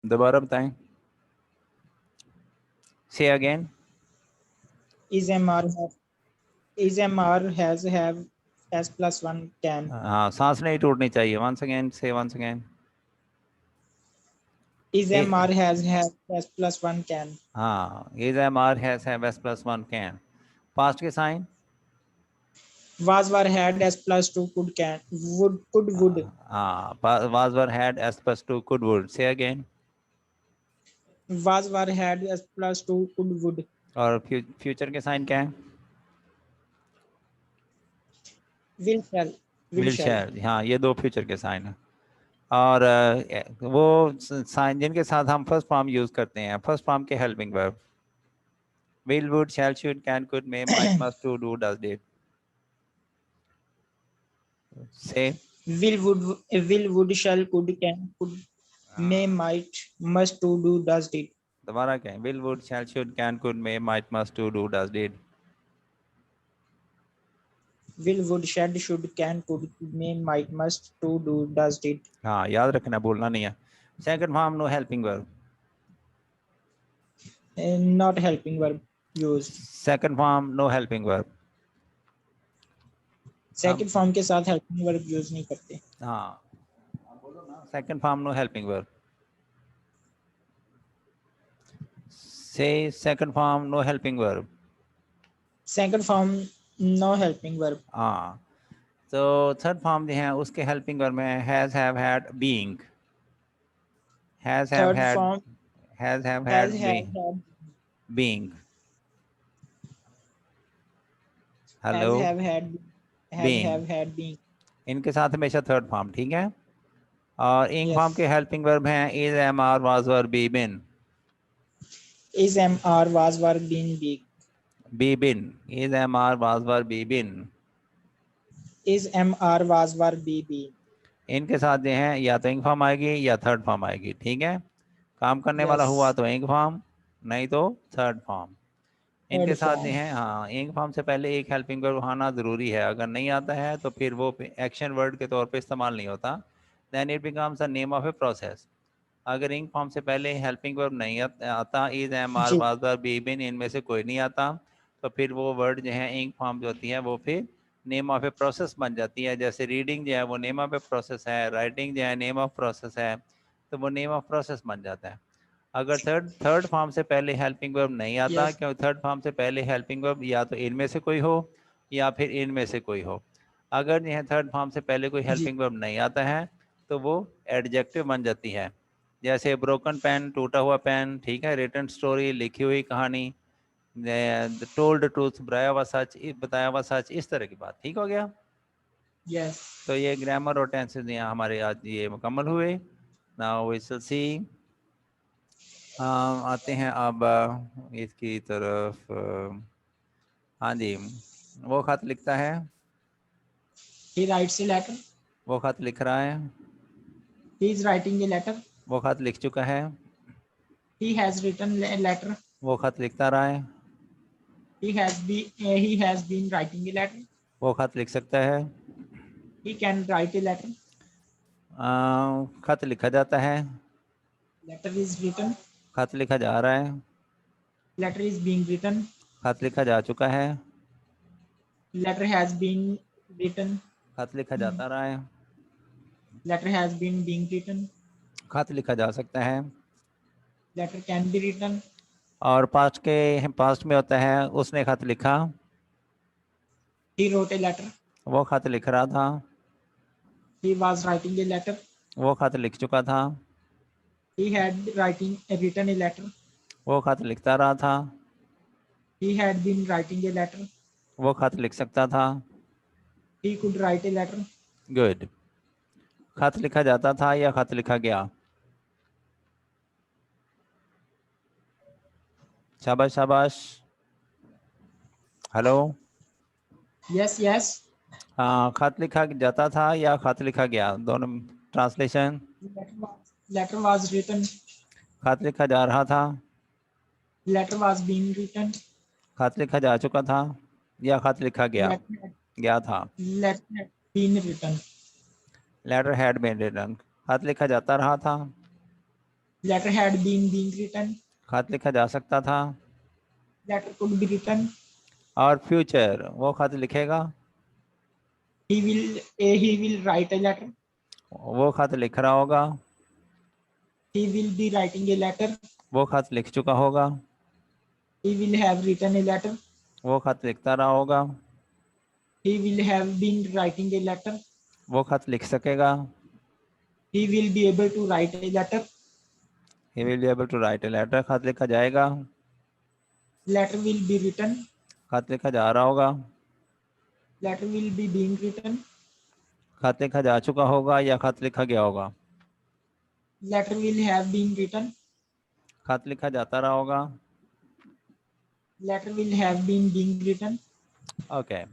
दोबारा बताएं। से again. Is MR has have S plus 1 can. हाँ, सांस नहीं टूटनी चाहिए। Once again, say once again. Is MR has have S plus 1 can. हाँ, is am are has have S plus one can. Past के sign. Was were had S plus 2 could would. हाँ, was were had S plus two could would. Say again. Was were had S plus 2 could would. और future के sign क्या है? Will shall. Will will shall. Shall. हाँ, ये दो future के sign है। और वो साइन जिनके साथ हम फर्स्ट फॉर्म यूज करते हैं, फर्स्ट फॉर्म के helping verb. Will would shall should can could may might must to do does did. से। Will would shall could can could may might must to do does did. दोबारा क्या है? Will would shall should can could may might must to do does did. Will would shall should can could may might must to do does did. हाँ, याद रखना, भूलना नहीं है। Second form no helping verb. Not helping verb used. Second form no helping verb. Second form के साथ helping verb use नहीं करते। हाँ, बोलो ना, second form no helping verb. Say second form no helping verb. Second form no helping verb. हाँ, तो third form जो है उसके हेल्पिंग वर्ब में has have had being. Has have third had, form has have has had have being. Hello. Has have had being. Being. इनके साथ हमेशा third form, ठीक है। और इंग यस। फॉर्म के हेल्पिंग वर्ब हैं is am are was were be been. Is am are was were been being. Be been. Is am are was were be been. Is am are was were be been. इनके साथ जो है या तो इंग form आएगी या third form आएगी, ठीक है। काम करने वाला यस। हुआ तो इंग फॉर्म, नहीं तो थर्ड फॉर्म। थर्ड इनके साथ जो फॉर्म। है, हाँ, इंग फॉर्म से पहले एक हेल्पिंग वर्ब आना ज़रूरी है। अगर नहीं आता है तो फिर वो एक्शन वर्ड के तौर पे इस्तेमाल नहीं होता। Then it becomes a name of a process. अगर इंग फॉर्म से पहले हेल्पिंग वर्ब नहीं आता, इज एम आर जी। वाज वर बी बिन, इनमें से कोई नहीं आता, तो फिर वो वर्ड जो है इंग फॉर्म जो होती है वो फिर नेम ऑफ ए प्रोसेस बन जाती है। जैसे रीडिंग जो है वो नेम ऑफ ए प्रोसेस है, राइटिंग जो है नेम ऑफ प्रोसेस है, तो वो नेम ऑफ प्रोसेस बन जाता है। अगर थर्ड थर्ड फॉर्म से पहले हेल्पिंग वर्ब नहीं आता, यस। क्योंकि थर्ड फॉर्म से पहले हेल्पिंग वर्ब या तो इनमें से कोई हो या फिर इनमें से कोई हो। अगर यह थर्ड फॉर्म से पहले कोई जी। हेल्पिंग वर्ब नहीं आता है तो वो एडजेक्टिव बन जाती है। जैसे ब्रोकन पेन, टूटा हुआ पेन, ठीक है। रिटन स्टोरी, लिखी हुई कहानी। टोल्ड ट्रूथ, बताया हुआ सच, इस तरह की बात। ठीक हो गया। यस। तो ये ग्रामर और टेंसेस यहाँ हमारे आज ये मुकम्मल हुए। Now we will see. आते हैं अब इसकी तरफ। हाँ जी, वो खत लिखता है। He writes a letter. वो खत लिख रहा है। He is writing a letter. वो खत लिख चुका है। He has written a letter. वो खत लिखता रहा है। he has been writing a letter. वो खत लिख सकता है। He can write a letter. खत लिखा जाता है। Letter is written. खत लिखा जा रहा है। Letter is being written. खत लिखा जा चुका है। Letter has been written. खत लिखा जाता रहा है। Letter has been being written. खत लिखा जा सकता है। Letter can be written. और पास्ट में होता है उसने खत लिखा। He wrote a letter. वो खत लिख रहा था। He was writing a letter. वो खत लिख चुका था। He had written a letter. वो खत लिखता रहा था। He had been writing a letter. वो खत लिख सकता था। He could write a letter. Good. खत लिखा जाता था या खत लिखा गया? शाबाश शाबाश। हेलो। Yes, yes. हाँ, खत लिखा जाता था या खत लिखा गया, दोनों ट्रांसलेशन। Letter was written. खत लिखा जा रहा था। Letter was being written. खत लिखा जा चुका था या खत लिखा गया था। Letter had been written. Letter had been written. खत लिखा जाता रहा था। Letter had been being written. खत लिखा जा सकता था. Letter could be written. और फ्यूचर, वो खत लिखेगा. He will write a letter. वो खत लिख रहा होगा. He will be writing a letter. वो खत लिख चुका होगा. He will have written a letter. वो खत लिखता रहा होगा. He will have been writing a letter. वो खत लिख सकेगा. He will be able to write a letter. He will be able to write a letter. खत लिखा जाएगा. Letter will be written. खत लिखा जा रहा होगा. Letter will be being written. खत लिखा जा चुका होगा या खत लिखा गया होगा. Letter will have been written. खत लिखा जाता रहा होगा. Letter will have been being written. Okay,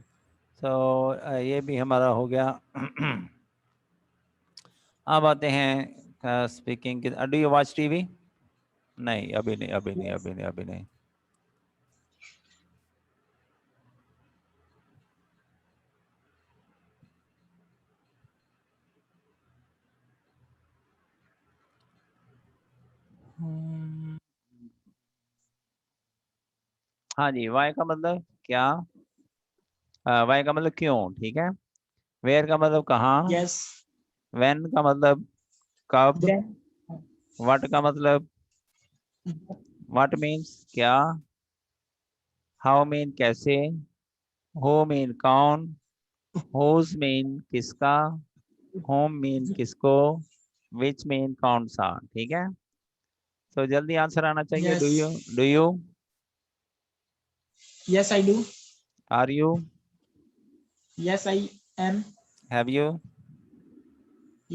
so ये भी हमारा हो गया. अब आते हैं स्पीकिंग की. Do you watch TV? नहीं, अभी नहीं, अभी नहीं, अभी नहीं, अभी नहीं. हाँ जी, वाई का मतलब क्या? वाई का मतलब क्यों, ठीक है. वेयर का मतलब कहाँ. Yes. व्हेन का मतलब कब. Then. व्हाट का मतलब व्हाट मीन्स क्या. हाउ मीन कैसे. हु मीन कौन. हुज मीन किसका. होम मीन किसको. विच मीन कौन सा, ठीक है. तो जल्दी आंसर आना चाहिए. Do you, Yes. Do you, Yes, I do. Are you, Yes, I am. Have you,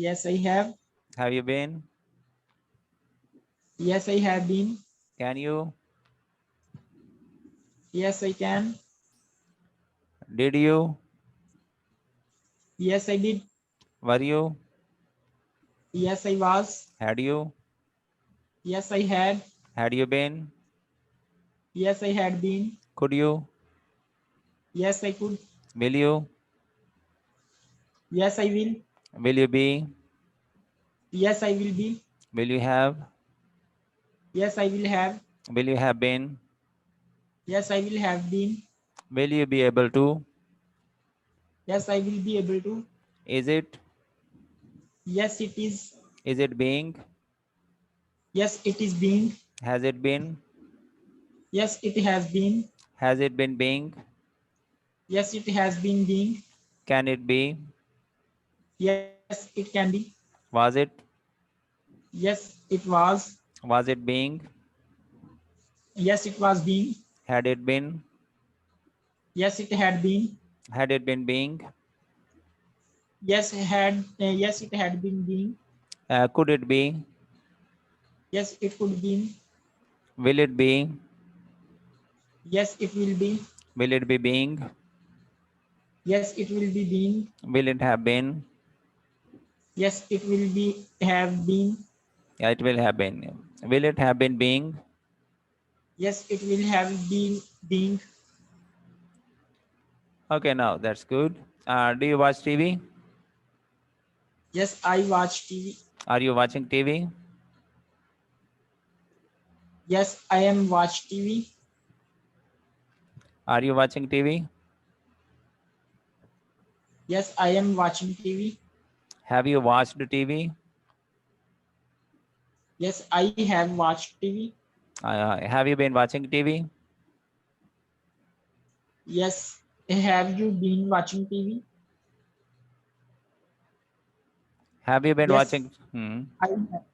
Yes, I have. Have you been, Yes, I have been. Can you, Yes, I can. Did you, Yes, I did. Were you, Yes, I was. Had you, Yes, I had. Had you been, Yes, I had been. Could you, Yes, I could. Will you, Yes, I will. Will you be, Yes, I will be. Will you have, Yes, I will have. Will you have been, Yes, I will have been. Will you be able to, Yes, I will be able to. Is it, Yes, it is. Is it being, Yes, it is being. Has it been, Yes, it has been. Has it been being, Yes, it has been being. Can it be, Yes, it can be. Was it, Yes, it was. Was it being, Yes, it was being. had it been, Yes, it had been. had it been being, Yes, yes, it had been being. could it be, Yes, it could be. will it be, Yes, it will be. will it be being, Yes, it will be being. will it have been, Yes, it will be have been. yeah, it will have been, will it have been being. Yes, it will have been being. Okay, now that's good. Do you watch TV? Yes, I watch TV. Are you watching TV? Yes, I am watch TV. Are you watching TV? Yes, I am watching TV. Have you watched TV? Yes, I have watched TV. Have you been watching TV? Yes, have you been watching TV? Have you been Yes. watching? I have.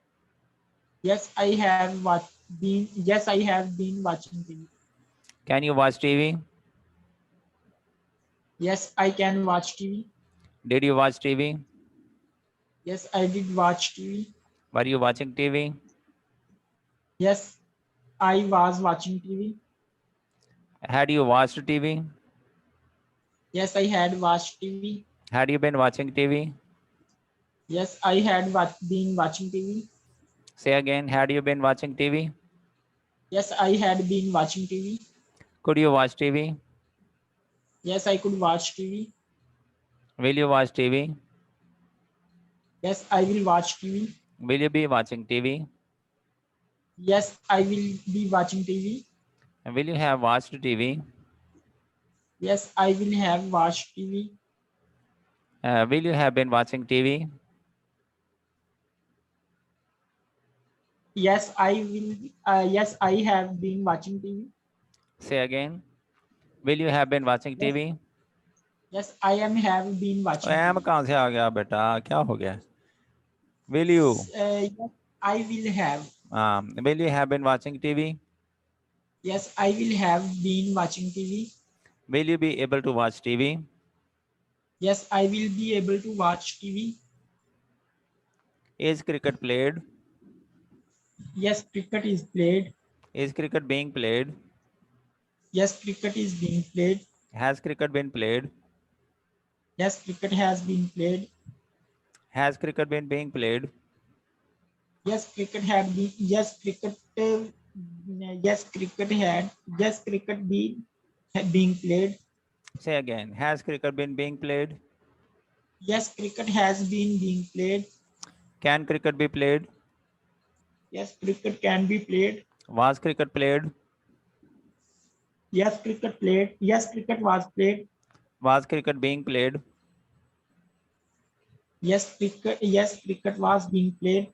Yes, I have been. Yes, I have been watching TV. Can you watch TV? Yes, I can watch TV. Did you watch TV? Yes, I did watch TV. Were you watching TV? Yes, I was watching TV. Had you watched TV? Yes, I had watched TV. Had you been watching TV? Yes, I had been watching TV. Say again, had you been watching TV? Yes, I had been watching TV. Could you watch TV? Yes, I could watch TV. Will you watch TV? Yes, I will watch TV. Will you be watching TV? Yes, I will be watching TV. Will you have watched TV? Yes, I will have watched TV. Will you have been watching TV? Yes, I will. Yes, I have been watching TV. Say again. Will you have been watching Yes, TV? yes, I am have been watching am TV. कहाँ से आ गया बेटा, क्या हो गया? Will you? Yes, I will have. Will you have been watching TV? Yes, I will have been watching TV. Will you be able to watch TV? Yes, I will be able to watch TV. Is cricket played? Yes, cricket is played. Is cricket being played? Yes, cricket is being played. Has cricket been played? Yes, cricket has been played. Has cricket been being played? Yes, cricket had been. Yes, cricket. Yes, cricket had. Yes, cricket being played. Say again. Has cricket been being played? Yes, cricket has been being played. Can cricket be played? Yes, cricket can be played. Was cricket played? Yes, cricket played. Yes, cricket was played. Was cricket being played? Yes, cricket. Yes, cricket was being played.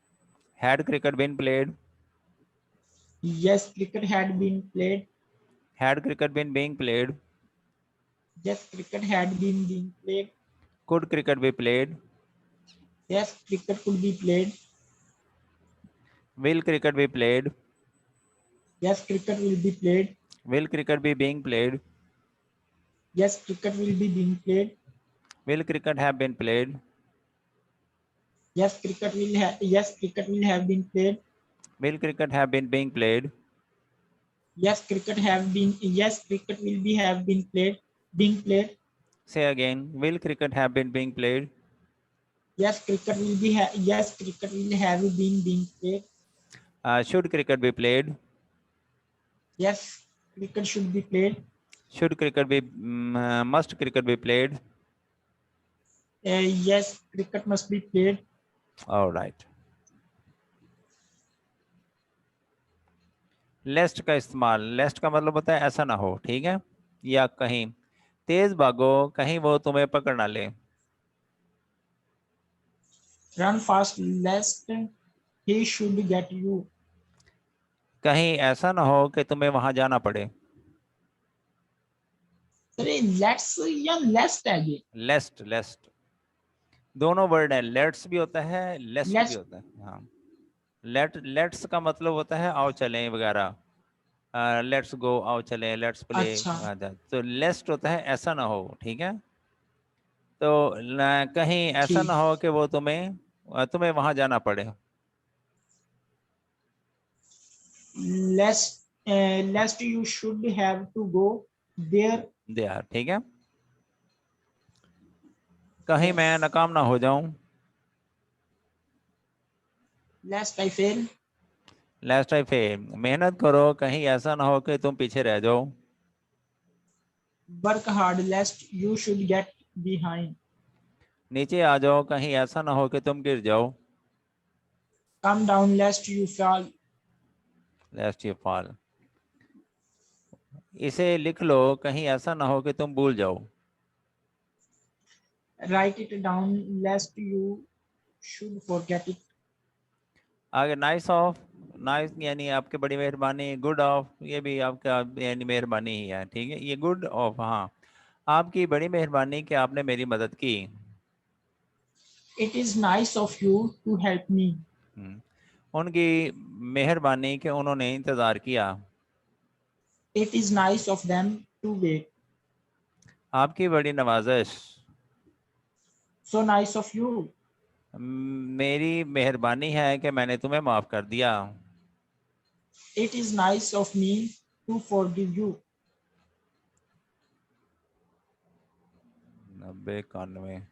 Had cricket been played? Yes, cricket had been played. Had cricket been being played? Yes, cricket had been being played. Could cricket be played? Yes, cricket could be played. Will cricket be played? Yes, cricket will be played. Will cricket be being played? Yes, cricket will be being played. Will cricket have been played? Yes, cricket will have. Yes, cricket will have been played. Will cricket have been being played? Yes, cricket have been. Yes, cricket will be have been played. Being played. Say again. Will cricket have been being played? Yes, cricket will be. Yes, cricket will have been being played. Should cricket be played? Yes, cricket should be played. Should cricket be? Must cricket be played? Yes, cricket must be played. All right. लेस्ट का इस्तेमाल, लेस्ट का मतलब होता है ऐसा ना हो, ठीक है, या कहीं तेज भागो कहीं वो तुम्हें पकड़ ना ले. Run fast, lest he should get you. कहीं ऐसा ना हो कि तुम्हें वहां जाना पड़े. अरे लेट्स या लेस्ट है ये. लेस्ट, लेस्ट दोनों वर्ड है, लेट्स भी होता है, लेस्ट भी होता है. हाँ, लेट्स का मतलब होता है आओ चलें वगैरह, लेट्स गो आओ चलें, लेट्स प्ले. अच्छा. तो लेस्ट होता है ऐसा ना हो, ठीक है. तो कहीं ऐसा ठीक. ना हो कि वो तुम्हें वहां जाना पड़े. Lest you should have to go there. ठीक है. कहीं मैं नाकाम ना हो जाऊं. Lest I fail. Lest I fail, मेहनत करो कहीं ऐसा ना हो कि तुम पीछे रह जाओ. Work hard lest you should get behind. नीचे आ जाओ कहीं ऐसा ना हो कि तुम गिर जाओ. Come down lest you fall. लेस्ट you fall. इसे लिख लो कहीं ऐसा ना हो कि तुम भूल जाओ. Write it down lest you should forget it. आगे नाइस ऑफ, नाइस यानी आपकी बड़ी मेहरबानी. गुड ऑफ ये भी आपका यानी मेहरबानी ही है, ठीक है. ये गुड ऑफ, हाँ, आपकी बड़ी मेहरबानी कि आपने मेरी मदद की. It is nice of you to help me. उनकी मेहरबानी कि उन्होंने इंतजार किया. It is nice of them to wait. आपकी बड़ी नवाजिश. So nice of you. मेरी मेहरबानी है कि मैंने तुम्हें माफ कर दिया. It is nice of me to forgive you. 90-91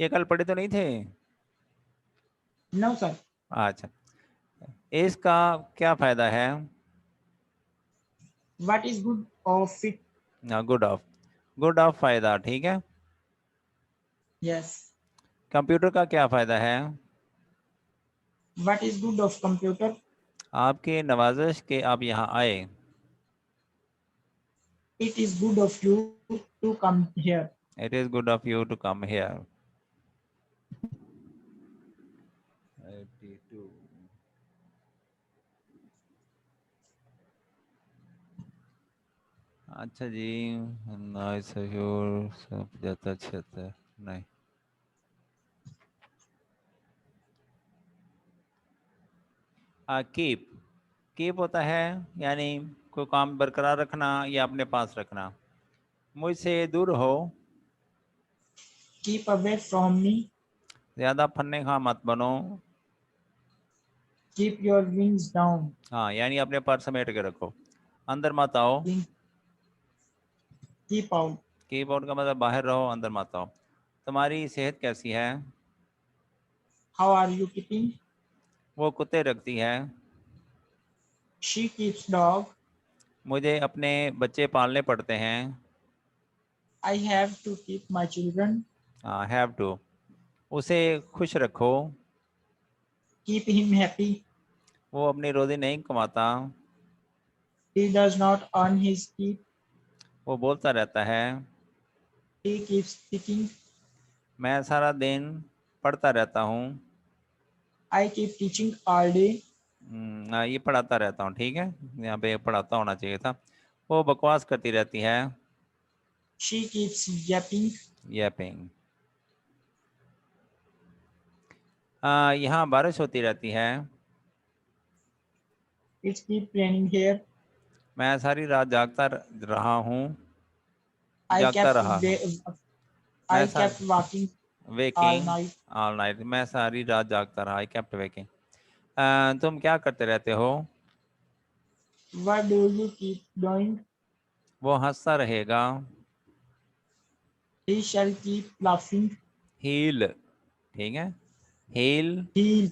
ये कल पढ़े तो नहीं थे? No sir. अच्छा, इसका क्या फायदा है? What is good of it? Good of, good of फायदा, ठीक है. Yes. कंप्यूटर का क्या फायदा है? What is good of computer? आपके नवाजिश के आप यहाँ आए। It is good of you to come here. It is good of you to come here. 82. अच्छा जी, 75 76 नहीं, कीप। कीप होता है यानी कोई काम बरकरार रखना या अपने पास रखना। मुझसे दूर हो, Keep away from me. ज़्यादा फन्ने खा मत बनो। Keep your wings down. हाँ, यानी अपने पर समेट के रखो, अंदर मत आओ। Wing. Keep out. कीबोर्ड का मतलब बाहर रहो, अंदर मत आओ। तुम्हारी सेहत कैसी है? How are you keeping? वो कुत्ते रखती है। She keeps dog. मुझे अपने बच्चे पालने पड़ते हैं। I have to keep my children. हाँ, हैव टू। उसे खुश रखो, Keep him happy. वो अपनी रोजी नहीं कमाता। He does not earn his keep. वो बोलता रहता है। He keeps speaking. मैं सारा दिन पढ़ता रहता हूँ। I keep teaching all day. ये पढ़ाता रहता हूँ, ठीक है, यहाँ पे पढ़ाता होना चाहिए था। वो बकवास करती रहती है। She keeps yapping. यैपिंग। यहाँ बारिश होती रहती है। It keeps raining here. मैं सारी रात जागता रहा हूँ। I जागता kept रहा हूँ। मैं I kept walking all waking night. All night, मैं सारी रात जागता रहा। I kept waking. तुम क्या करते रहते हो? What do you keep doing? वो हंसता रहेगा। He shall keep laughing. He'll, ठीक है, he'll He'll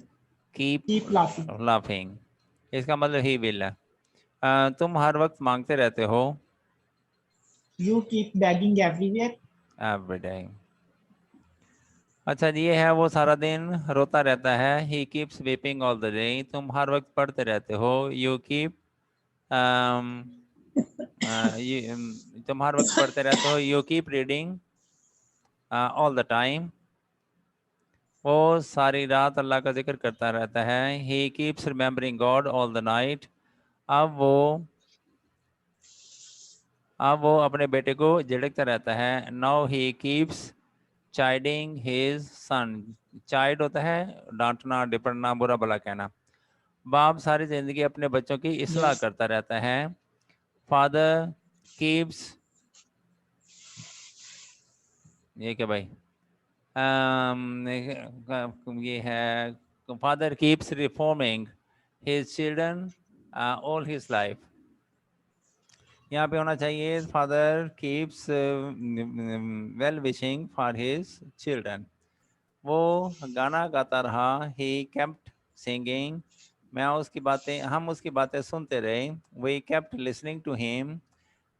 keep keep laughing. Laughing, इसका मतलब ही विल है। तुम हर वक्त मांगते रहते हो। You keep begging everywhere. Every day. अच्छा जी, ये है वो सारा दिन रोता रहता है। He keeps weeping all the day. तुम हर वक्त पढ़ते रहते हो। यू कीप तुम हर वक्त पढ़ते रहते हो। You keep reading all the time. वो सारी रात अल्लाह का जिक्र करता रहता है। He keeps remembering God all the night. अब वो अब वो अपने बेटे को झिड़कता रहता है। Now he keeps chiding his son. Child होता है डांटना, डिपटना, बुरा भला कहना। बाप सारी जिंदगी अपने बच्चों की इसलाह Yes. करता रहता है। फादर कीप्स, ये क्या भाई, ये है, father keeps reforming his children all his life. यहाँ पे होना चाहिए father keeps well wishing for his children. वो गाना गाता रहा। ही केप्ट सिंगिंग, हम उसकी बातें सुनते रहे। We kept listening to him.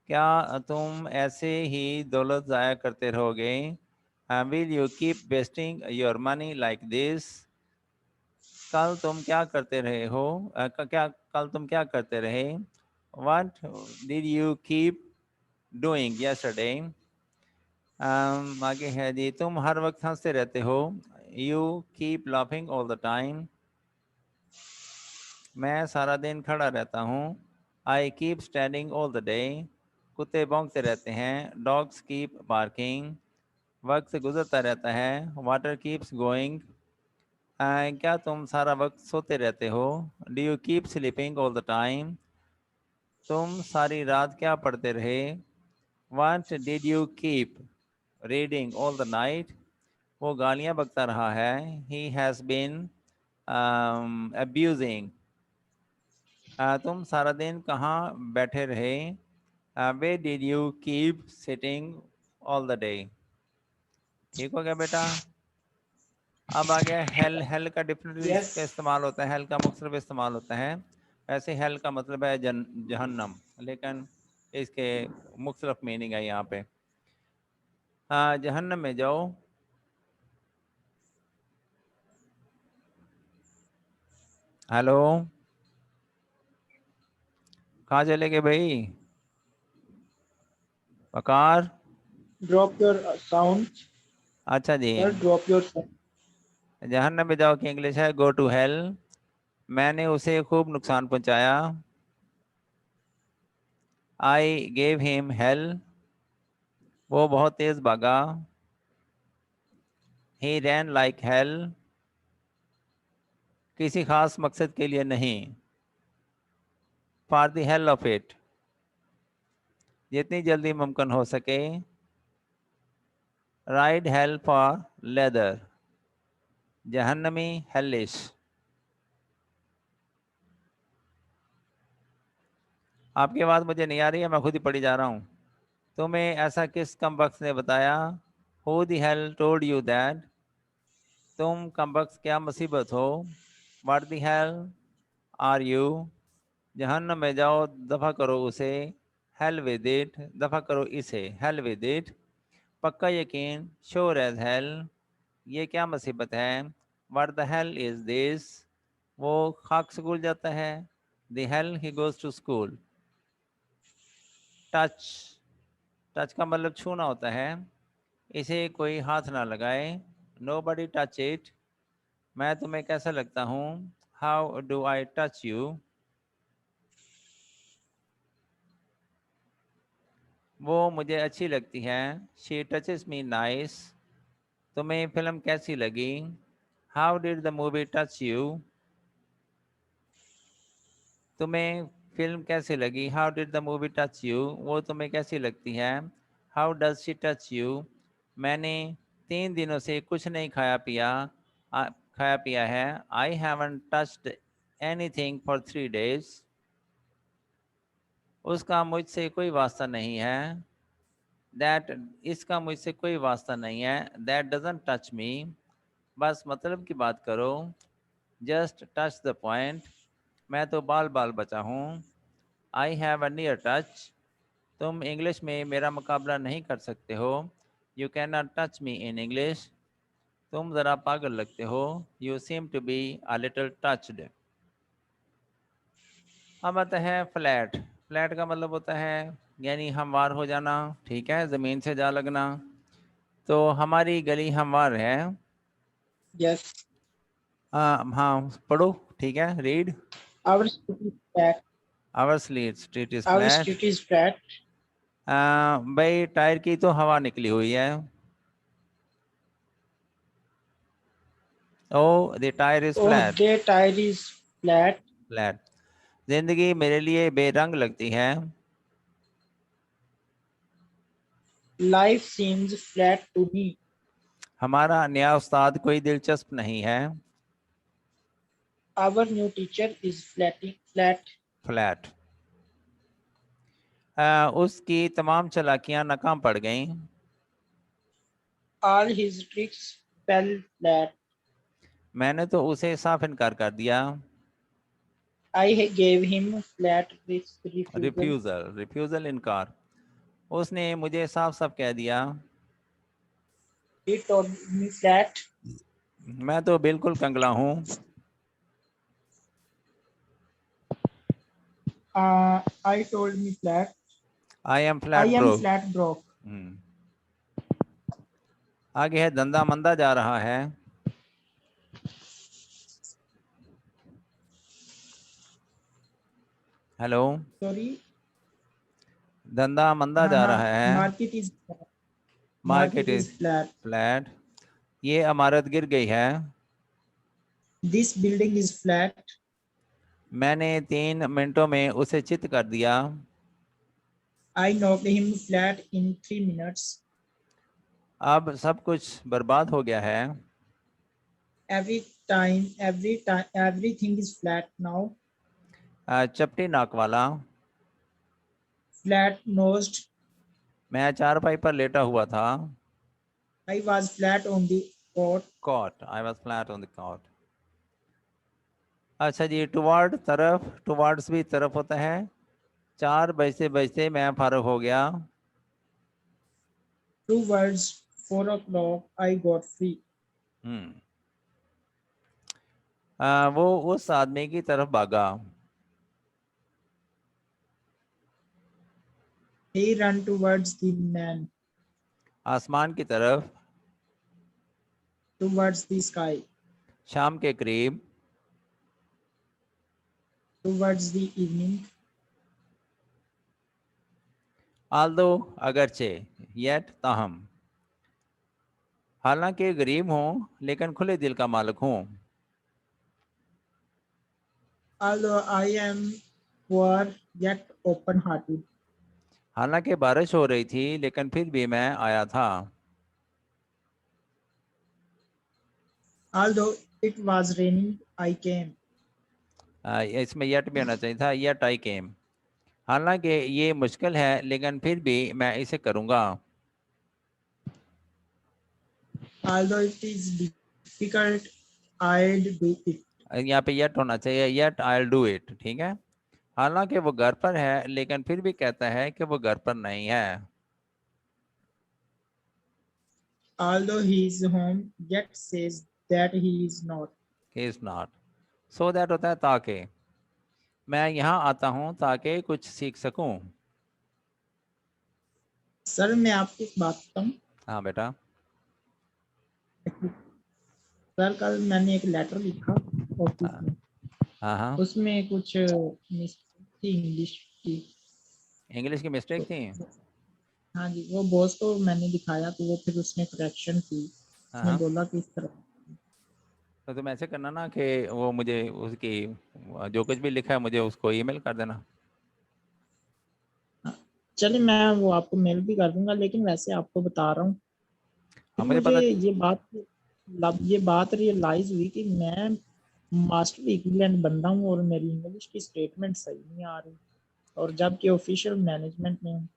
क्या तुम ऐसे ही दौलत ज़ाया करते रहोगे? Will you keep wasting your money like this? कल तुम क्या करते रहे हो? कल तुम क्या करते रहे? What did you keep doing yesterday? आगे है जी, तुम हर वक्त हंसते रहते हो। You keep laughing all the time. मैं सारा दिन खड़ा रहता हूँ। I keep standing all the day. कुत्ते भौंकते रहते हैं। Dogs keep barking. वक्त गुजरता रहता है। Water keeps going. क्या तुम सारा वक्त सोते रहते हो? Do you keep sleeping all the time? तुम सारी रात क्या पढ़ते रहे? What did you keep reading all the night? वो गालियाँ बकता रहा है। He has been abusing. तुम सारा दिन कहाँ बैठे रहे? Where did you keep sitting all the day? ठीक हो गया बेटा? अब आ गया हेल। हेल का डिफरेंट का Yes. इस्तेमाल होता है, हेल का मुख्तलिफ इस्तेमाल होता है। ऐसे हेल का मतलब है जहन्नम, लेकिन इसके मुख्तलिफ मीनिंग है यहाँ पे। जहन्नम में जाओ। हेलो, कहाँ चले गए भाई? वकार। Drop your sound, अच्छा जी, sir. Drop your sound. जहन्नम में जाओ की इंग्लिश है गो टू हेल। मैंने उसे खूब नुकसान पहुंचाया। I gave him hell. वो बहुत तेज भागा। He ran like hell. किसी खास मकसद के लिए नहीं। For the hell of it. जितनी जल्दी मुमकिन हो सके। Ride hell for leather. जहन्नमी हेलिश। आपकी आवाज़ मुझे नहीं आ रही है, मैं खुद ही पढ़ी जा रहा हूँ। तुम्हें ऐसा किस कमबख्त ने बताया? Who the hell told you that? तुम कमबख्त क्या मुसीबत हो? What the hell are you? जहन्नम में जाओ, दफा करो उसे। Hell with it. दफा करो इसे। Hell with it. पक्का यकीन। Sure as hell. ये क्या मुसीबत है? What the hell is this? वो खाक स्कूल जाता है। The hell he goes to school. Touch. Touch का मतलब छूना होता है। इसे कोई हाथ ना लगाए। Nobody touch it. मैं तुम्हें कैसा लगता हूँ? How do I touch you? वो मुझे अच्छी लगती है। She touches me nice. तुम्हें फिल्म कैसी लगी? How did the movie touch you? तुम्हें फिल्म कैसी लगी? How did the movie touch you? वो तुम्हें कैसी लगती है? How does she touch you? मैंने 3 दिनों से कुछ नहीं खाया पिया है। I haven't touched anything for 3 days। उसका मुझसे कोई वास्ता नहीं है। दैट। इसका मुझसे कोई वास्ता नहीं है। That doesn't touch me. बस मतलब की बात करो। Just touch the point. मैं तो बाल बाल बचा हूँ। I have a near touch. तुम इंग्लिश में मेरा मुकाबला नहीं कर सकते हो। You can not touch me in English. तुम ज़रा पागल लगते हो। You seem to be a little touched. अब आता है फ्लैट। फ्लैट का मतलब होता है यानी हमवार हो जाना, ठीक है, ज़मीन से जा लगना। तो हमारी गली हमवार है। Yes. हाँ पढ़ो, ठीक है, read. Our street is flat. Our street is Our flat. street is flat. भाई टायर की तो हवा निकली हुई है। Oh the tyre is Oh, flat. the tire is flat. Flat. जिंदगी मेरे लिए बेरंग लगती है। Life seems flat to me. हमारा नया उस्ताद कोई दिलचस्प नहीं है। Our new teacher is flat. Flat. उसकी तमाम चालाकियां नाकाम पड़ गईं। All his tricks fell flat. मैंने तो उसे साफ इनकार कर दिया। I gave him flat refusal. Refusal. Refusal इनकार। उसने मुझे साफ साफ कह दिया। He told me flat. मैं तो बिल्कुल कंगला हूँ। I told me flat. I am I flat am bro. flat broke. आगे है धंधा मंदा जा रहा है। हेलो। Sorry. धंधा मंदा जा रहा है। Market is flat. Market Market is is flat. Flat. ये इमारत गिर गई है। This building is flat. मैंने 3 मिनटों में उसे चित कर दिया। I knocked him flat in 3 minutes. अब सब कुछ बर्बाद हो गया है। Everything is flat now. चपटी नाक वाला। Flat nosed. मैं चारपाई पर लेटा हुआ था। I was flat on the cot. Cot. I was flat on the cot. अच्छा जी, टुवार्ड तरफ। टुवार्ड्स भी तरफ होता है। 4 बजते बजते मैं फारग हो गया। Towards 4 o'clock, I got free. हम्म वो उस आदमी की तरफ भागा। He ran towards the man, आसमान की तरफ। towards the sky, शाम के करीब। towards the evening. आल्दो अगरचे, येट ताहम। हालांकि गरीब हूँ लेकिन खुले दिल का मालिक हूँ। Although I am poor yet open-hearted. हालांकि बारिश हो रही थी लेकिन फिर भी मैं आया था। Although it was raining, I came. इसमें येट भी होना चाहिए था, येट आई केम। हालांकि ये मुश्किल है लेकिन फिर भी मैं इसे करूँगा। Although it is difficult, I'd do it. यहाँ पे येट होना चाहिए, येट आई डू इट। ठीक है। हालांकि वो घर पर है लेकिन फिर भी कहता है कि वो घर पर नहीं है। Although he is home, yet says that he is not. He is not. So that होता है ताकि। मैं यहाँ आता हूँ ताकि कुछ सीख सकूँ। सर मैं आपको एक बात बताऊं। हाँ बेटा। सर कल मैंने एक लेटर लिखा ऑफिस हाँ में, हाँ हाँ। उसमें कुछ मिस्टेक थी इंग्लिश की। इंग्लिश की मिस्टेक थी। तो हाँ जी, वो बॉस को मैंने दिखाया तो वो फिर उसने करेक्शन की। हाँ उसने हाँ। बोला कि इस तरह। तो तुम ऐसे करना ना कि वो मुझे उसकी जो कुछ भी लिखा है मुझे उसको ईमेल कर देना। हाँ, चलिए मैं वो आपको मेल भी कर दूंगा, लेकिन वैसे आपको बता रहा हूँ। हाँ फिर मुझे मुझे पता। ये बात रियलाइज हुई कि मैं मास्टर इक्विवेलेंट बंदा हूँ और मेरी इंग्लिश की स्टेटमेंट सही नहीं आ रही, और जबकि ऑफिशियल मैनेजमेंट में हूँ।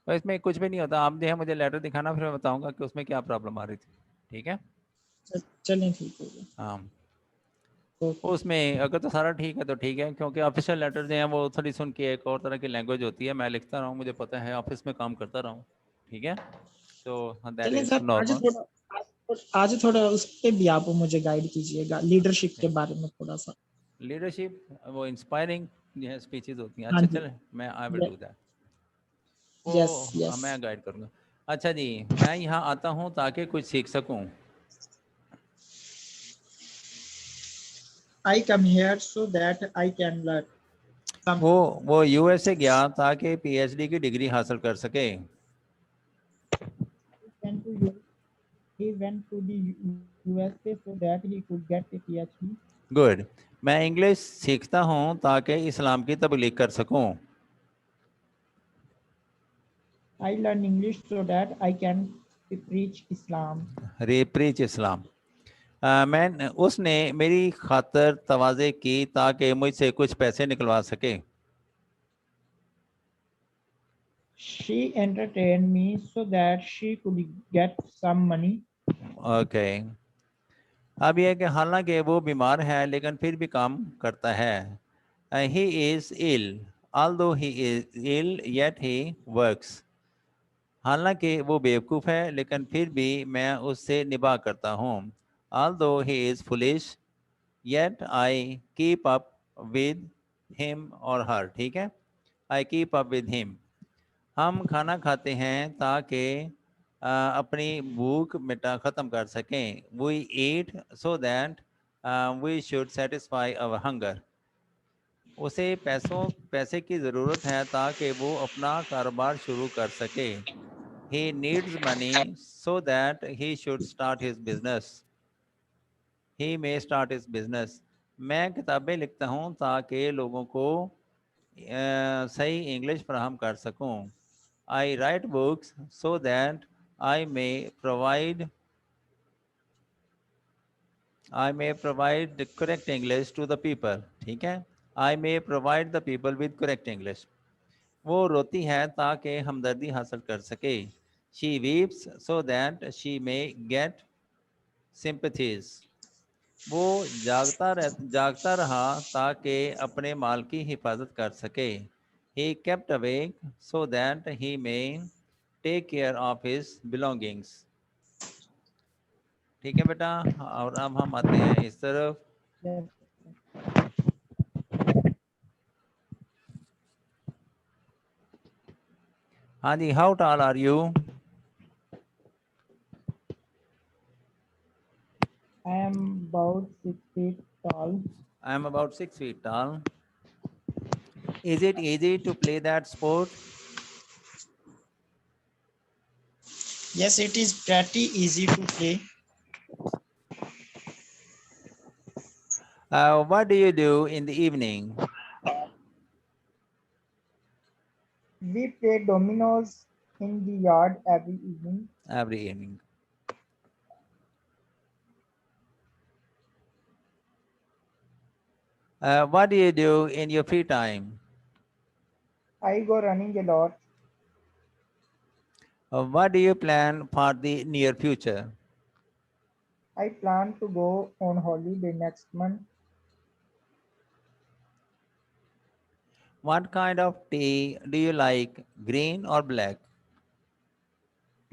तो इसमें कुछ भी नहीं होता, आप जो है मुझे लेटर दिखाना, फिर मैं बताऊंगा कि उसमें क्या प्रॉब्लम आ रही थी। ठीक है। चलें ठीक हो गया। हाँ। ओके। उसमें अगर तो सारा ठीक है तो ठीक है, क्योंकि ऑफिशियल लेटर जो है वो थोड़ी सुन के एक और तरह की लैंग्वेज होती है। मैं लिखता रहा हूँ, मुझे पता है, ऑफिस में काम करता रहा हूँ। ठीक है। तो दैट चलिए इज सर, नॉर्मल। आज थोड़ा उस पे भी आप मुझे गाइड कीजिएगा, लीडरशिप के बारे में थोड़ा सा। लीडरशिप, वो इंस्पायरिंग जो है स्पीचेज होती हैं। हाँ अच्छा जी। चले, मैं आई विल डू दैट। वो यस हाँ, यस। मैं गाइड करूँगा। अच्छा जी, मैं यहाँ आता हूँ ताकि कुछ सीख सकूँ। I come here so that I can learn वो समथिंग। वो यूएसए गया ताकि पीएचडी की डिग्री हासिल कर सके। He went to the USA so that he could get a PhD. Good. मैं इंग्लिश सीखता हूँ ताकि इस्लाम की तबलीग कर सकूँ। I learn English so that I can preach Islam. रे प्रीच इस्लाम। उसने मेरी खातर तवाज़े की ताकि मुझसे कुछ पैसे निकलवा सके। She entertained me so that she could get some money. Okay. अब यह है कि हालांकि वो बीमार है लेकिन फिर भी काम करता है। He is ill, although he is ill yet he works। हालांकि वो बेवकूफ़ है लेकिन फिर भी मैं उससे निभा करता हूँ। although he is foolish yet I keep up with him or her। ठीक है। I keep up with him। हम खाना खाते हैं ताकि अपनी भूख मिटा ख़त्म कर सकें। We eat so that we should satisfy our hunger। उसे पैसे की ज़रूरत है ताकि वो अपना कारोबार शुरू कर सके। He needs money so that he should start his business। He may start his business। मैं किताबें लिखता हूँ ताकि लोगों को सही इंग्लिश फराहम कर सकूँ। I write books so that I may provide the correct English to the people। ठीक है। I may provide the people with correct English। वो रोती है ताकि हमदर्दी हासिल कर सके। She weeps so that she may get sympathies। वो जागता रहा ताकि अपने माल की हिफाजत कर सके। He kept awake so that he may take care of his belongings। ठीक है बेटा। और अब हम आते हैं इस तरफ। Yes. Hadi, how tall are you? I am about 6 feet tall. I am about 6 feet tall. Is it easy to play that sport? Yes, it is pretty easy to play. What do you do in the evening? We play dominoes in the yard every evening. Every evening. What do you do in your free time? I go running a lot. What do you plan for the near future? I plan to go on holiday next month. What kind of tea do you like, green or black?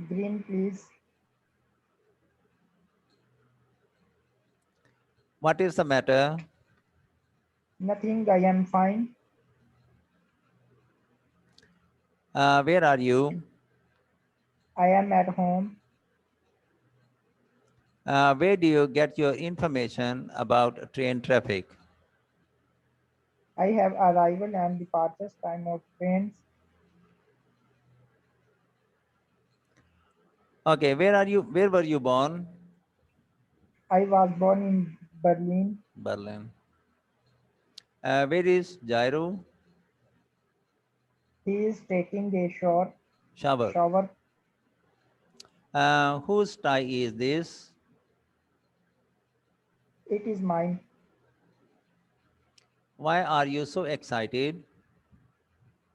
Green, please. What is the matter? Nothing, I am fine. Where are you? I am at home. Where do you get your information about train traffic? I have arrival and departure time of trains. Okay, where are you? Where were you born? I was born in Berlin. Berlin. Where is Jairo? He is taking a short Shower. shower. Whose tie is this? It is mine. Why are you so excited?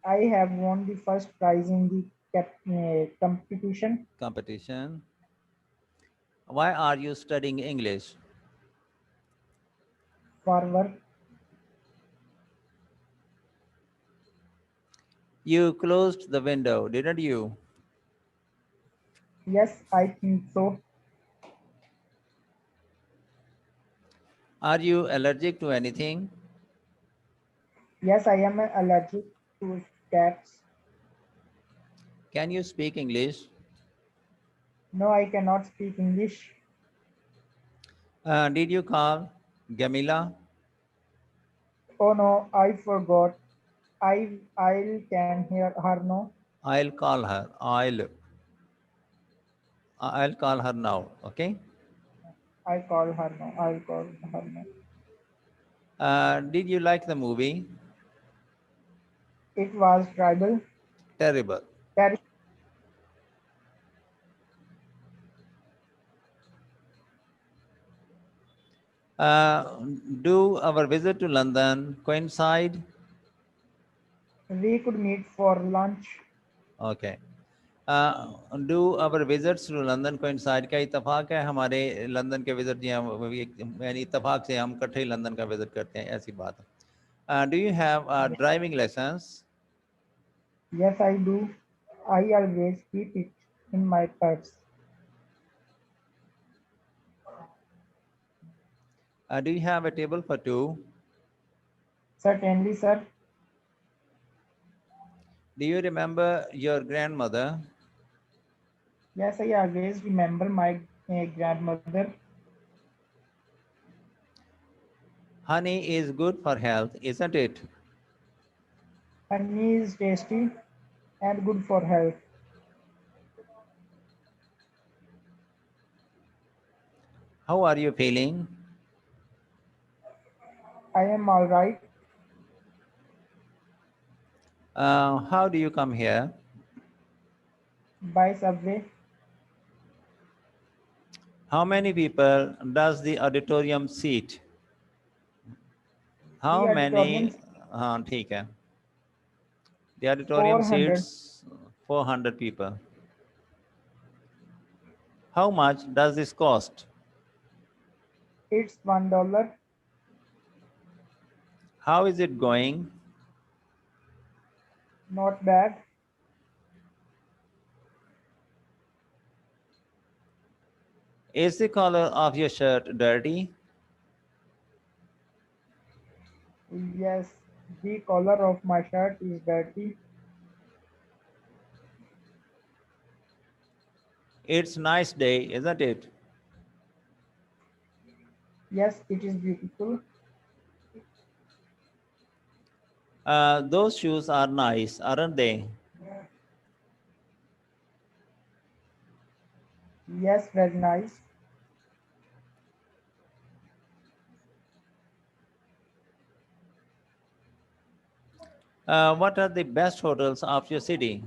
I have won the first prize in the competition Competition. Why are you studying English? for work. You closed the window, didn't you? Yes, I think so. Are you allergic to anything? Yes, I am allergic to cats. Can you speak English? No, I cannot speak English. Did you call Gamila? Oh no, I forgot. I can hear her now. I'll call her. I'll call her now. Okay. I call her now. I'll call her now. Did you like the movie? It was tribal. Terrible. That Uh, do our visit to London coincide? we could meet for lunch. Okay. Do our visits to London coincide? क्या इत्तेफाक है हमारे London के visit जो हैं यानी इत्तेफाक से हम इकट्ठे ही लंदन का विजिट करते हैं ऐसी बात है. Do you have driving license? Yes, I do. I always keep it in my purse. Do you have a table for two? Certainly, sir. Do you remember your grandmother? Yes, I always remember my grandmother. Honey is good for health, isn't it? Honey is tasty and good for health. How are you feeling? I am all right. How do you come here? By subway. How many people does the auditorium seat? How The auditorium many? ठीक है. The auditorium 400. seats 400 people. How much does this cost? It's $1. How is it going? Not bad. Is the color of your shirt dirty? Yes, the collar of my shirt is dirty. It's nice day, isn't it? Yes, it is beautiful. Those shoes are nice, aren't they? Yes, very nice. What are the best hotels of your city?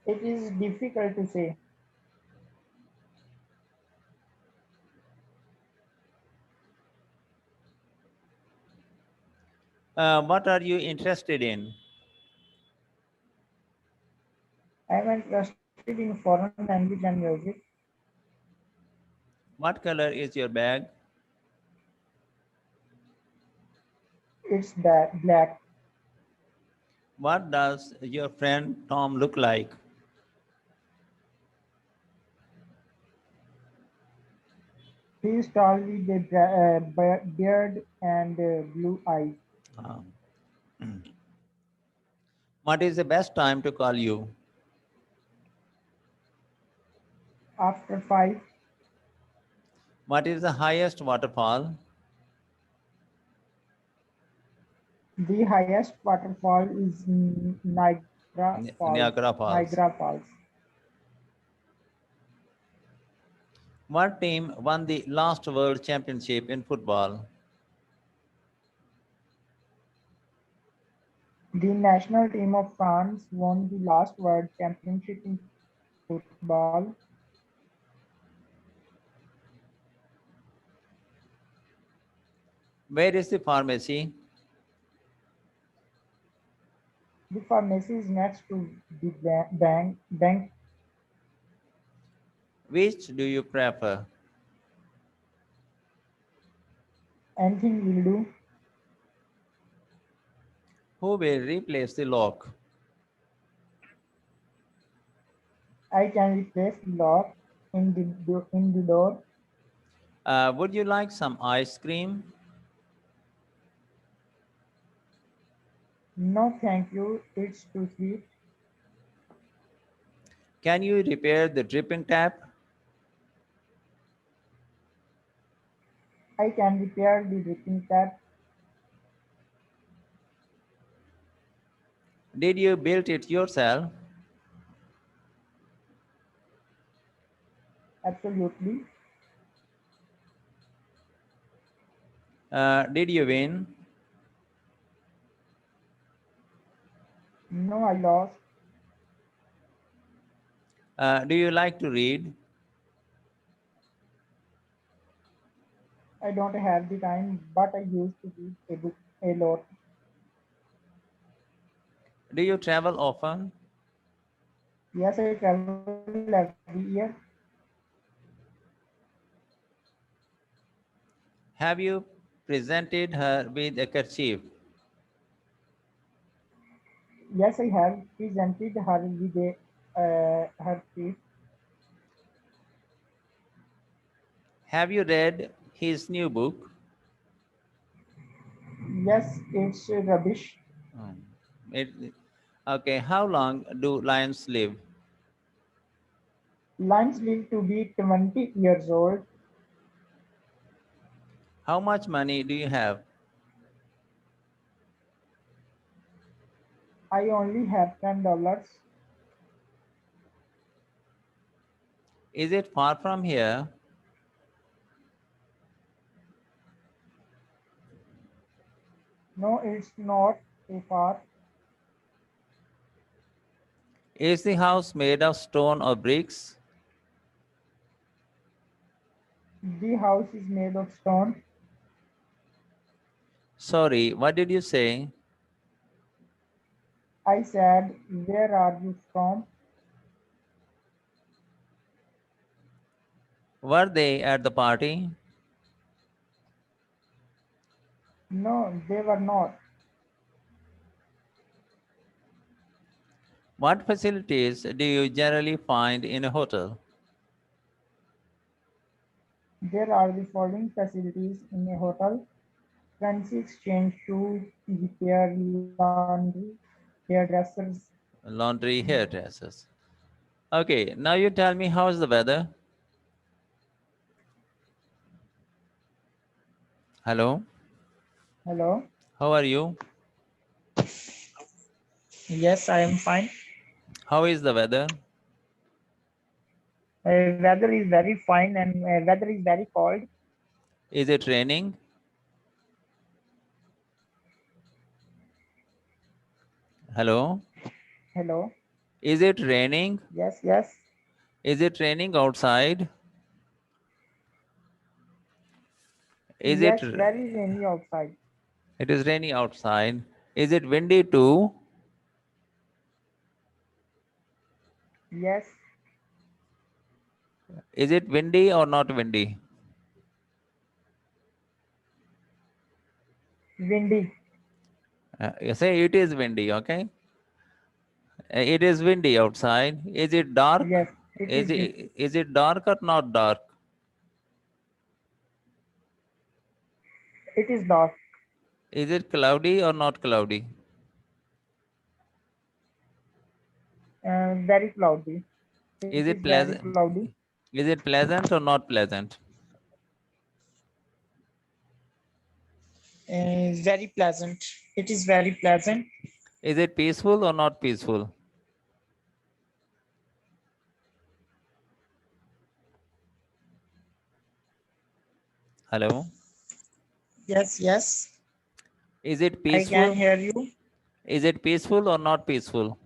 It is difficult to say. What are you interested in? I am interested in foreign language and music. What color is your bag? It's black. What does your friend Tom look like? He is tall with a beard and blue eyes. Um, what is the best time to call you? After 5, What is the highest waterfall? the highest waterfall is Niagara Falls. Niagara Falls. Niagara Falls. What team won the last World Championship in football? The national team of France won the last World Championship in football. Where is the pharmacy? The pharmacy is next to the bank. Which do you prefer? Anything will do. Who will replace the lock? I can replace the lock in the door. Would you like some ice cream? No, thank you. It's too sweet. Can you repair the dripping tap? I can repair the dripping tap. Did you build it yourself? Absolutely. Did you win? No, I lost. Do you like to read? I don't have the time, but I used to read a book a lot. Do you travel often? Yes, I travel every year. Have you presented her with a kerchief? Yes, I have presented her with her chief. Have you read his new book? Yes, it's rubbish. Oh, it- okay, how long do lions live? Lions live to be 20 years old. How much money do you have? I only have $10. Is it far from here? No, it's not too far. Is the house made of stone or bricks? The house is made of stone. Sorry, what did you say? I said, where are you from? Were they at the party? No, they were not. What facilities do you generally find in a hotel? There are the following facilities in a hotel: fancy exchange, shoes, repair, laundry, hairdressers. Laundry, hairdressers. Okay, now you tell me, how is the weather? Hello, Hello. how are you? Yes, I am fine. How is the weather? Weather is very fine and weather is very cold. Is it raining? Hello, Hello. is it raining? Yes, yes. Is it raining outside? Is it? Yes, very rainy outside. It is raining outside. Is it windy too? Yes, Is it windy or not windy? windy. You say it is windy, okay? It is windy outside. Is it dark? Yes, it is. Is it dark or not dark? It is dark. Is it cloudy or not cloudy? Very cloudy. It Is is it very pleasant? cloudy. Is it pleasant or not pleasant? Very pleasant. It is very pleasant. Is it peaceful or not peaceful? Hello? Yes, yes. Is it I can peaceful? hear you. Is it peaceful or not peaceful?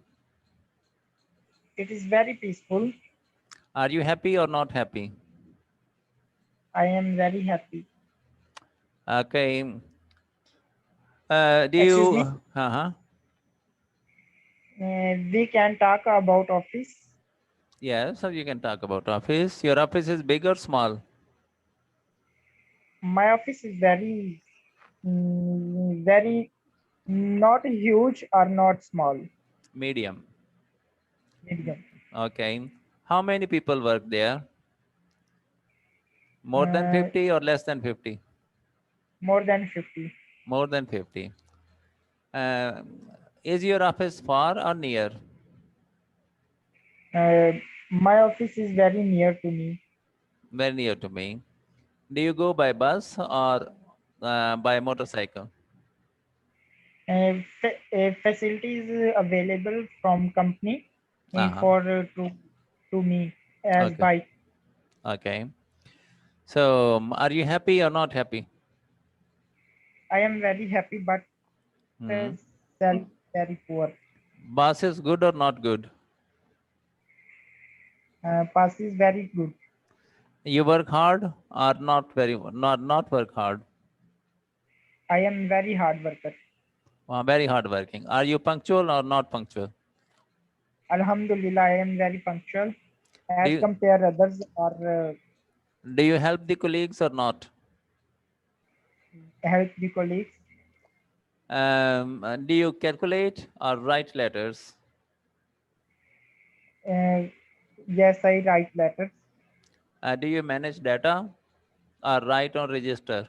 It is very peaceful. Are you happy or not happy? I am very happy. Okay. Do Excuse you? me. We can talk about office. Yes, so you can talk about office. Your office is big or small? My office is very not huge or not small. Medium. Medium. Okay. How many people work there? More than Uh, 50 or less than 50? More than 50. More than 50. Uh, is your office far or near? My office is very near to me. Very near to me. Do you go by bus or by motorcycle? Facilities available from company Uh-huh. for to me as Okay. bike. Okay. So, are you happy or not happy? I am very happy, but Hmm. salary very poor. Bus is good or not good? Pass is very good. You work hard or not work hard? I am very hard worker. Very hard working. Are you punctual or not punctual? Alhamdulillah, I am very punctual Do as you, compare others or do you help the colleagues or not? help the colleagues. Do you calculate or write letters? Uh, yes, I write letters. Do you manage data or write on register?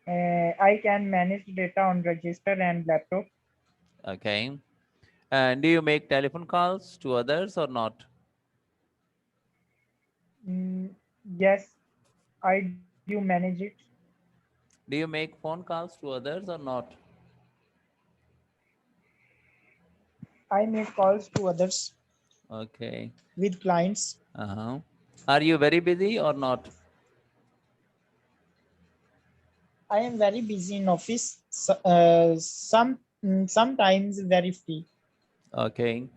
I can manage data on register and laptop. Okay. And do you make telephone calls to others or not? Mm, yes, I do manage it. Do you make phone calls to others or not? I make calls to others Okay. with clients. Uh-huh. Are you very busy or not? I am very busy in office. Sometimes very free. Okay.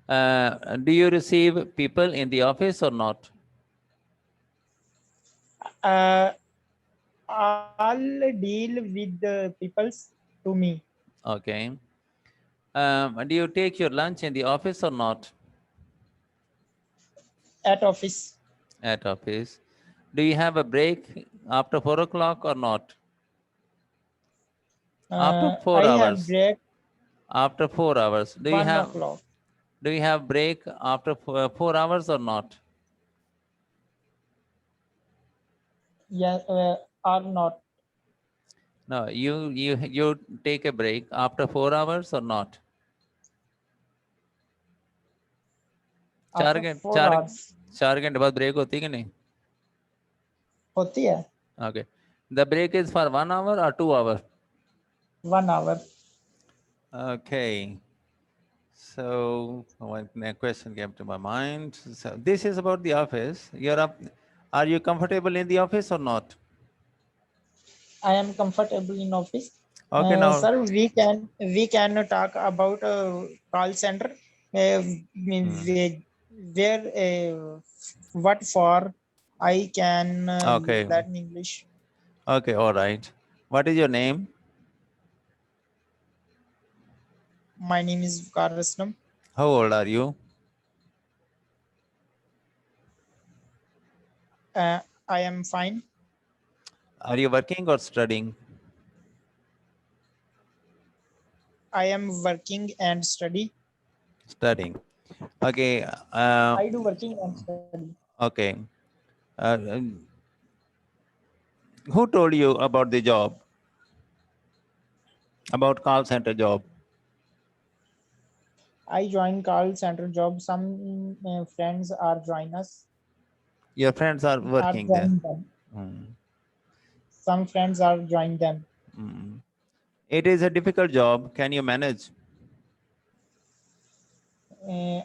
Do you receive people in the office or not? Uh, I'll deal with the peoples to me Okay. Do you take your lunch in the office or not? at office. At office. Do you have a break after 4 o'clock or not? After I 4 have hours. break After 4 hours. 1 o'clock. Do you have break after 4 hours or not? Yeah, or not. No, you take a break after 4 hours or not? 4 After घंटे 4 hours 4 घंटे बाद break होती है कि नहीं? होती है. Okay. The break is for 1 hour or 2 hours? 1 hour. Okay. So one question came to my mind. So this is about the office. You're up. Are you comfortable in the office or not? I am comfortable in office. Okay, now. Sir, we can talk about call center. Where what for? I can Okay. learn English. Okay, all right. What is your name? My name is Karasnam. How old are you? I am fine. Are you working or studying? I am working and study. Studying. Okay. I do working and study. Okay. Uh, who told you about the job? About call center job? I join call center job. Some friends are join us. Your friends are Are working there. join them. Mm, Some friends are join them. mm. It is a difficult job. Can you manage?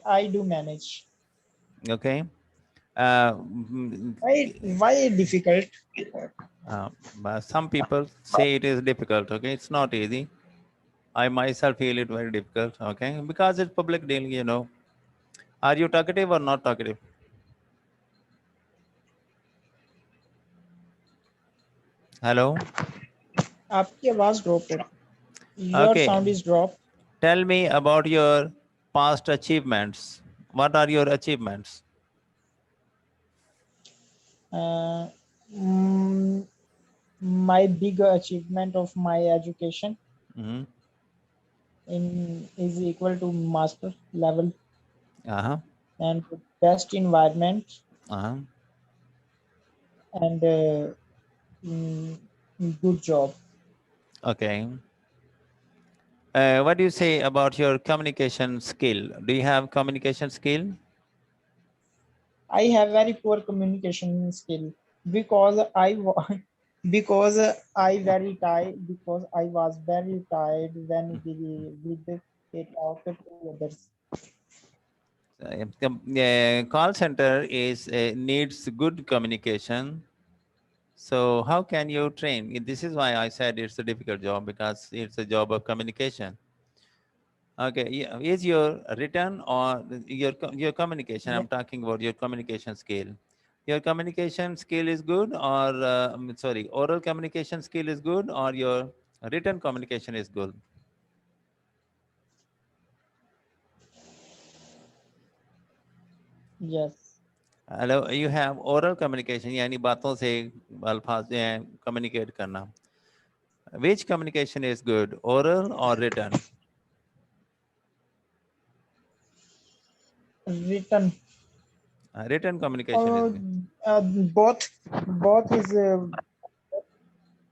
I do manage. Okay. Mm, Why difficult? but some people say it is difficult. Okay, it's not easy. I myself feel it very difficult. Okay, because it's public deal. Are you talkative or not talkative? Hello. आपकी आवाज drop है. Your Okay. sound is drop. Tell me about your past achievements. What are your achievements? Uh, mm, my big achievement of my education Mm-hmm. in is equal to master level Uh-huh. and best environment Uh-huh. and mm, good job. Okay. What do you say about your communication skill? Do you have communication skill? I have very poor communication skill because because I was very tired when we with a talk to others. Call center is needs good communication. So how can you train? This is why I said it's a difficult job, because it's a job of communication. Okay, is your written or your communication? Yeah. I'm talking about your communication skill. Your communication skill is good, or sorry, oral communication skill is good, or your written communication is good? Yes. Hello, you have oral communication, यानी बातों से अल्फाज जो हैं communicate करना. Which communication is good, oral or written? Written. Written communication is Uh, good. both both is uh,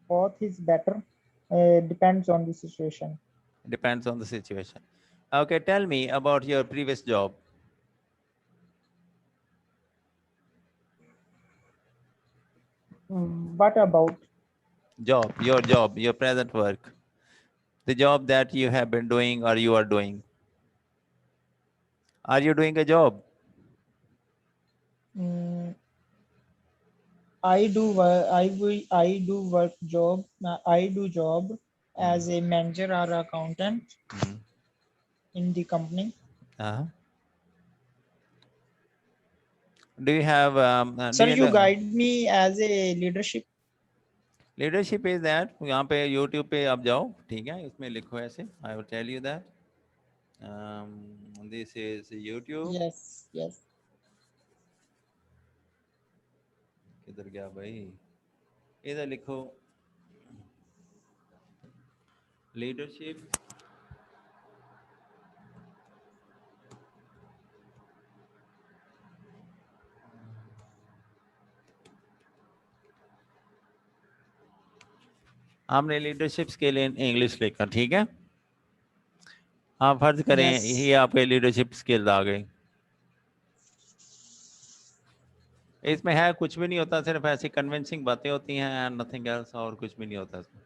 both is better. Depends on the situation. Depends on the situation. Okay, tell me about your previous job. What about Job, your present work, the job that you have been doing or you are doing. Are you doing a job? mm, I do work job. I do job as a manager or accountant Mm-hmm. in the company. Uh-huh. Do you have do Sir, you you know, guide me as a leadership. leadership is that यहाँ पे YouTube पे आप जाओ, ठीक है, इसमें लिखो ऐसे. I will tell you that. This is YouTube. Yes, yes. किधर गया भाई? इधर लिखो leadership. हमने लीडरशिप स्किल इन इंग्लिश लिखा, ठीक है। आप फर्ज करें Yes. ये आपके लीडरशिप स्किल्स आ गए। इसमें है कुछ भी नहीं होता, सिर्फ ऐसी कन्विंसिंग बातें होती हैं एंड नथिंग एल्स, और कुछ भी नहीं होता इसमें।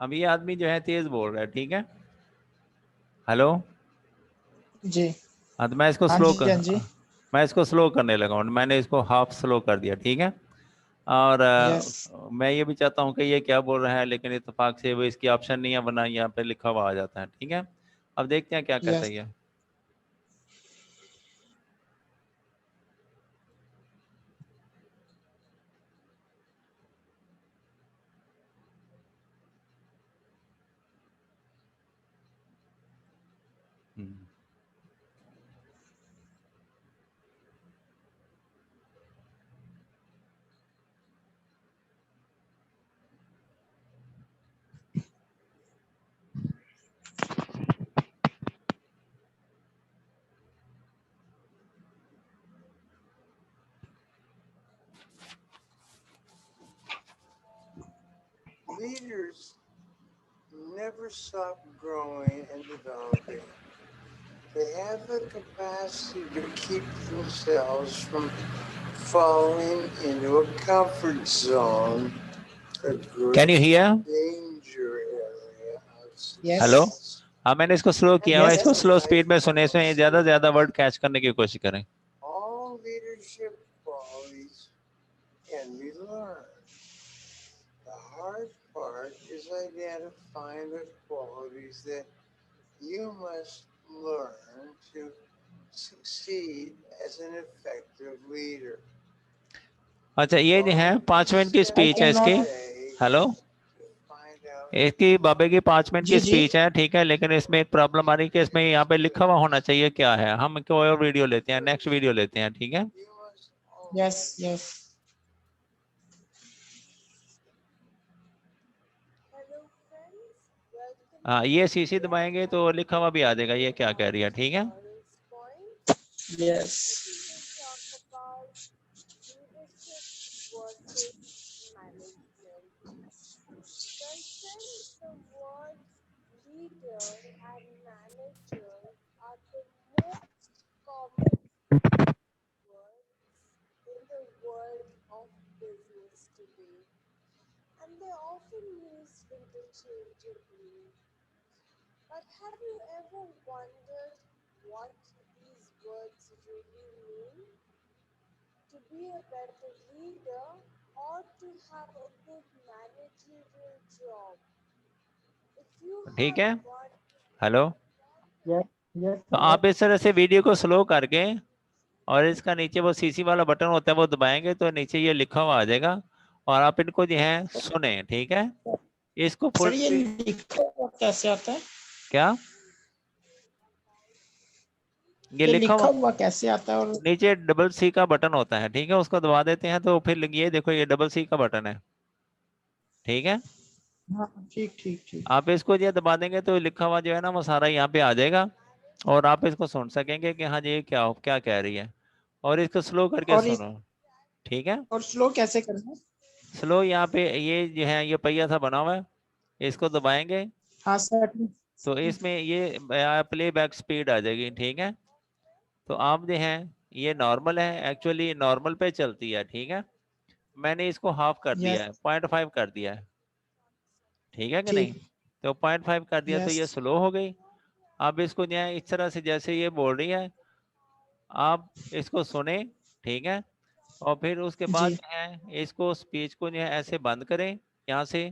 अब ये आदमी जो है तेज बोल रहा है, ठीक है। हेलो जी। हाँ, तो मैं इसको हाँ स्लो जी, कर हाँ जी। मैं इसको स्लो करने लगा हूँ, मैंने इसको हाफ स्लो कर दिया, ठीक है। और Yes. मैं ये भी चाहता हूँ कि ये क्या बोल रहा है, लेकिन इत्तेफाक से वो इसकी ऑप्शन नहीं है, वरना यहाँ पे लिखा हुआ आ जाता है, ठीक है। अब देखते हैं क्या कहता Yes. है ये। हम्म। Leaders never stop growing and developing. They have the capacity to keep themselves from falling into a comfort zone, a Can you great hear? danger area of Yes. Hello success. हाँ, मैंने इसको slow किया हुआ है, Yes. इसको slow speed में सुने, इसमें ज्यादा से ज्यादा वर्ड कैच करने की कोशिश करें। All leadership qualities can be learned. The hard part is identifying the qualities that you must learn to succeed as an effective leader. अच्छा, ये जो है 5 मिनट की I स्पीच है इसकी। cannot. Hello, To find out इसकी बाबे की 5 मिनट की जी, जी। स्पीच है, ठीक है, लेकिन इसमें एक प्रॉब्लम आ रही है कि इसमें यहाँ पे लिखा हुआ होना चाहिए क्या है। हम कोई और वीडियो लेते हैं, नेक्स्ट वीडियो लेते हैं, ठीक है। you must always Yes, yes. हाँ, ये सीसी दबाएंगे तो लिखा हुआ भी आ जाएगा ये क्या कह रही है, ठीक है। Yes. ठीक है। हेलो, Yes, yes, तो yes. आप इस तरह से वीडियो को स्लो करके और इसका नीचे वो सीसी वाला बटन होता है वो दबाएंगे तो नीचे ये लिखा हुआ आ जाएगा, और आप इनको जो है सुने, ठीक है। इसको फुल सर ये लिखा हुआ कैसे आता है? क्या, ये ये लिखा लिखा हुआ हुआ कैसे आता है? और नीचे डबल सी का बटन होता है, ठीक है, उसको दबा देते हैं तो फिर ये देखो ये डबल सी का बटन है, ठीक है। हाँ, ठीक ठीक ठीक। आप इसको ये दबा देंगे तो लिखा हुआ जो है ना वो सारा यहाँ पे आ जाएगा, और आप इसको सुन सकेंगे कि हाँ जी ये क्या क्या कह रही है, और इसको स्लो करके और सुनो, ठीक है। और स्लो कैसे करना है? स्लो यहाँ पे ये जो है ये पहिया सा बना हुआ है, इसको दबाएंगे हाँ सर। तो इसमें ये प्ले बैक स्पीड आ जाएगी, ठीक है। तो आप जो है ये नॉर्मल है, एक्चुअली नॉर्मल पे चलती है, ठीक है। मैंने इसको हाफ कर दिया यस, है, 0.5 कर दिया है, ठीक है कि नहीं। ठीक। तो 0.5 कर दिया तो यस। ये स्लो हो गई। अब इसको जो है इस तरह से जैसे ये बोल रही है आप इसको सुने, ठीक है। और फिर उसके बाद जी। जो है इसको स्पीच को जो है ऐसे बंद करें यहाँ से,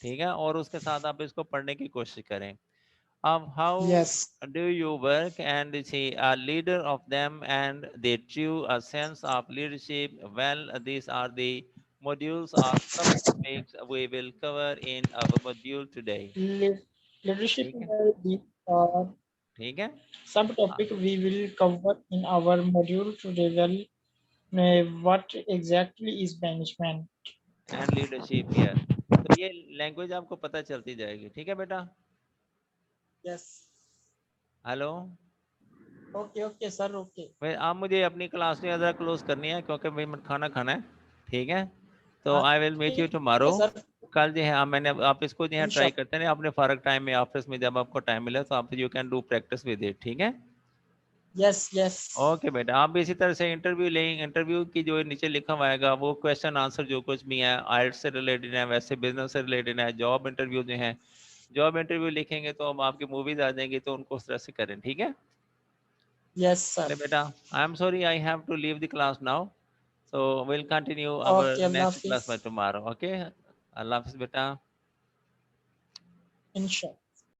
ठीक है, और उसके साथ आप इसको पढ़ने की कोशिश करें। अब how yes. do you work and see a leader of them and they chew a sense of leadership? Well, these are the modules or subtopics we will cover in our module today, leadership ठीक है, ठीक है। सब topic we will cover in our module today. Well, what exactly is management? And leadership, yes. तो ये language आपको पता चलती जाएगी, ठीक है बेटा। Yes. Hello Okay, sir. Okay. भाई, आप मुझे अपनी क्लास में ज़रा क्लोज करनी है क्योंकि भाई मुझे खाना खाना है, ठीक है? तो आई विल मीट यू ठीक टुमारो। है सर, कल जो है आप इसको जो है ट्राई इंशाल्लाह। करते हैं अपने फारग टाइम में ऑफिस में, जब आपको टाइम मिले तो आप you can do practice with it, ठीक है? यस। ओके बेटा, आप भी इसी तरह से इंटरव्यू लेंगे, इंटरव्यू की जो नीचे लिखा हुआ है वो क्वेश्चन आंसर जो कुछ भी है आइल्स से रिलेटेड है, वैसे बिजनेस से रिलेटेड है, जॉब इंटरव्यू जो है, जॉब इंटरव्यू लिखेंगे तो हम आपकी मूवीज आ जाएंगी, तो उनको उस तरह से करें, ठीक है? यस चले सर। बेटा, I am sorry I have to leave the class now, so we'll continue our okay, Allah next हाफिज। class by tomorrow, okay? Allah Hafiz beta. इंशाल्लाह।